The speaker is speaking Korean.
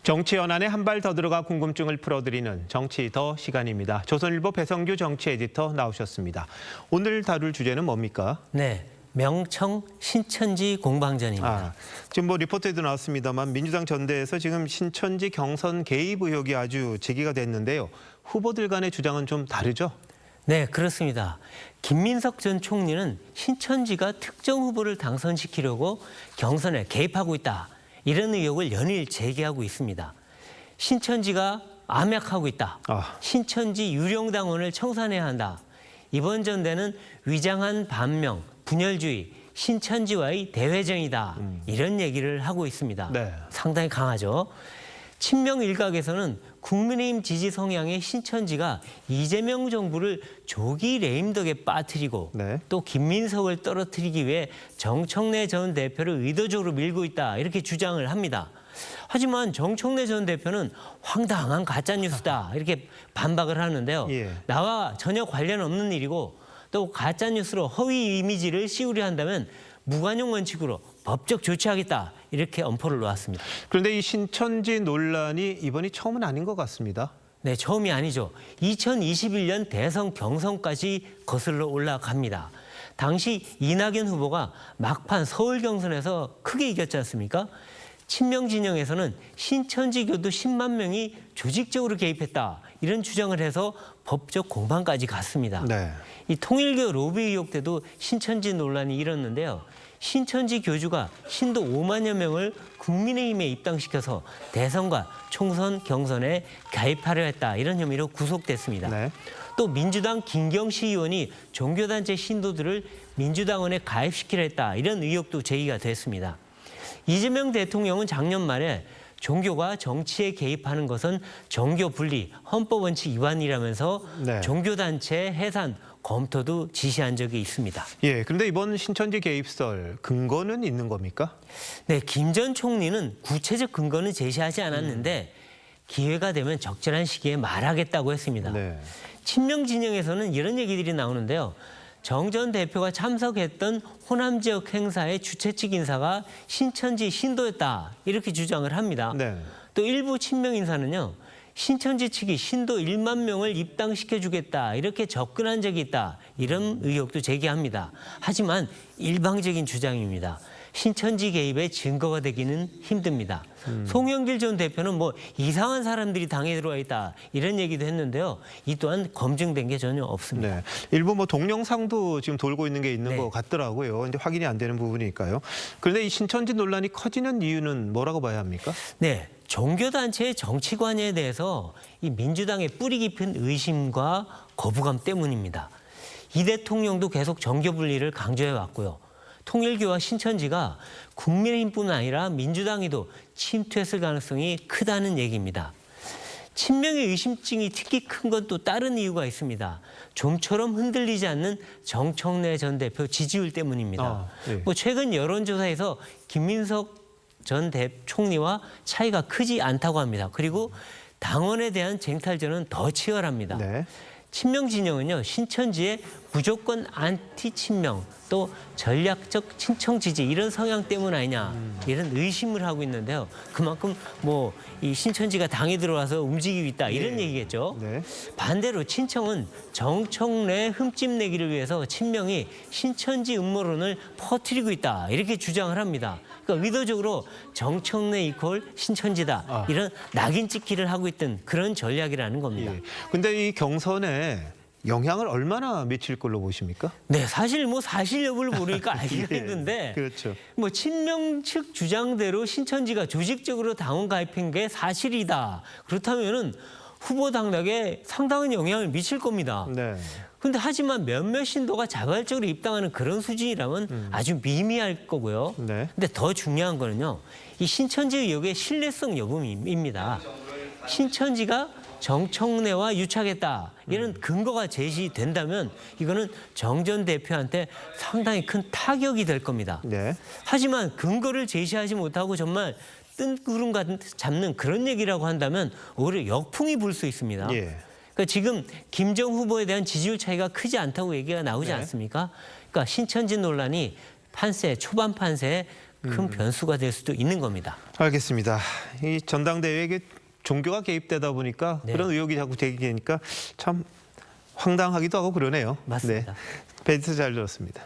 정치 연안에 한 발 더 들어가 궁금증을 풀어드리는 정치 더 시간입니다. 조선일보 배성규 정치 에디터 나오셨습니다. 오늘 다룰 주제는 뭡니까? 네, 명청 신천지 공방전입니다. 지금 리포트에도 나왔습니다만 민주당 전대에서 지금 신천지 경선 개입 의혹이 아주 제기가 됐는데요. 후보들 간의 주장은 좀 다르죠? 네, 그렇습니다. 김민석 전 총리는 신천지가 특정 후보를 당선시키려고 경선에 개입하고 있다. 이런 의혹을 연일 제기하고 있습니다. 신천지가 암약하고 있다. 신천지 유령당원을 청산해야 한다. 이번 전대는 위장한 반명, 분열주의, 신천지와의 대회전이다. 이런 얘기를 하고 있습니다. 네. 상당히 강하죠. 친명 일각에서는 국민의힘 지지 성향의 신천지가 이재명 정부를 조기 레임덕에 빠뜨리고 또 김민석을 떨어뜨리기 위해 정청래 전 대표를 의도적으로 밀고 있다 이렇게 주장을 합니다. 하지만 정청래 전 대표는 황당한 가짜뉴스다 이렇게 반박을 하는데요. 나와 전혀 관련 없는 일이고 또 가짜뉴스로 허위 이미지를 씌우려 한다면 무관용 원칙으로 법적 조치하겠다 이렇게 엄포를 놓았습니다. 그런데 이 신천지 논란이 이번이 처음은 아닌 것 같습니다. 네, 처음이 아니죠. 2021년 대선 경선까지 거슬러 올라갑니다. 당시 이낙연 후보가 막판 서울 경선에서 크게 이겼지 않습니까? 친명 진영에서는 신천지 교도 10만 명이 조직적으로 개입했다. 이런 주장을 해서 법적 공방까지 갔습니다. 이 통일교 로비 의혹 때도 신천지 논란이 일었는데요. 신천지 교주가 신도 5만여 명을 국민의힘에 입당시켜서 대선과 총선 경선에 가입하려 했다. 이런 혐의로 구속됐습니다. 또 민주당 김경시 의원이 종교단체 신도들을 민주당원에 가입시키려 했다. 이런 의혹도 제기가 됐습니다. 이재명 대통령은 작년 말에 종교가 정치에 개입하는 것은 정교 분리, 헌법 원칙 위반이라면서 종교단체 해산, 검토도 지시한 적이 있습니다. 그런데 이번 신천지 개입설 근거는 있는 겁니까? 네, 김 전 총리는 구체적 근거는 제시하지 않았는데 기회가 되면 적절한 시기에 말하겠다고 했습니다. 친명 진영에서는 이런 얘기들이 나오는데요. 정 전 대표가 참석했던 호남 지역 행사의 주최 측 인사가 신천지 신도였다 이렇게 주장을 합니다. 또 일부 친명 인사는요. 신천지 측이 신도 1만 명을 입당시켜주겠다 이렇게 접근한 적이 있다 이런 의혹도 제기합니다. 하지만 일방적인 주장입니다. 신천지 개입의 증거가 되기는 힘듭니다. 송영길 전 대표는 이상한 사람들이 당에 들어와 있다 이런 얘기도 했는데요. 이 또한 검증된 게 전혀 없습니다. 일부 동영상도 지금 돌고 있는 게 있는 것 같더라고요. 근데 확인이 안 되는 부분이니까요. 그런데 이 신천지 논란이 커지는 이유는 뭐라고 봐야 합니까? 네, 종교단체의 정치 관여에 대해서 이 민주당의 뿌리 깊은 의심과 거부감 때문입니다. 이 대통령도 계속 정교 분리를 강조해 왔고요. 통일교와 신천지가 국민의힘뿐 아니라 민주당에도 침투했을 가능성이 크다는 얘기입니다. 친명의 의심증이 특히 큰 건 또 다른 이유가 있습니다. 좀처럼 흔들리지 않는 정청래 전 대표 지지율 때문입니다. 최근 여론조사에서 김민석 전 총리와 차이가 크지 않다고 합니다. 그리고 당원에 대한 쟁탈전은 더 치열합니다. 친명 진영은요, 신천지의 무조건 안티 친명 또 전략적 친청 지지 이런 성향 때문 아니냐 이런 의심을 하고 있는데요. 그만큼 이 신천지가 당에 들어와서 움직이고 있다 이런 얘기겠죠. 반대로 친청은 정청래 흠집 내기를 위해서 친명이 신천지 음모론을 퍼뜨리고 있다 이렇게 주장을 합니다. 그러니까 의도적으로 정청래 이퀄 신천지다 이런 낙인 찍기를 하고 있던 그런 전략이라는 겁니다. 근데 이 경선에 영향을 얼마나 미칠 걸로 보십니까? 네, 사실 사실 여부를 모르니까 알기가 힘든데 친명 측 주장대로 신천지가 조직적으로 당원 가입한 게 사실이다. 그렇다면은 후보 당락에 상당한 영향을 미칠 겁니다. 근데 하지만 몇몇 신도가 자발적으로 입당하는 그런 수준이라면 아주 미미할 거고요. 근데 더 중요한 거는요. 이 신천지 의혹의 신뢰성 여부입니다. 신천지가 정청래와 유착했다. 이런 근거가 제시된다면 이거는 정 전 대표한테 상당히 큰 타격이 될 겁니다. 하지만 근거를 제시하지 못하고 정말 뜬구름 잡는 그런 얘기라고 한다면 오히려 역풍이 불 수 있습니다. 그러니까 지금 김정 후보에 대한 지지율 차이가 크지 않다고 얘기가 나오지 않습니까? 그러니까 신천지 논란이 초반 판세에 큰 변수가 될 수도 있는 겁니다. 알겠습니다. 이 전당대회에 종교가 개입되다 보니까 네. 그런 의혹이 자꾸 제기되니까 참 황당하기도 하고 그러네요. 맞습니다. 네. 멘트 잘 들었습니다.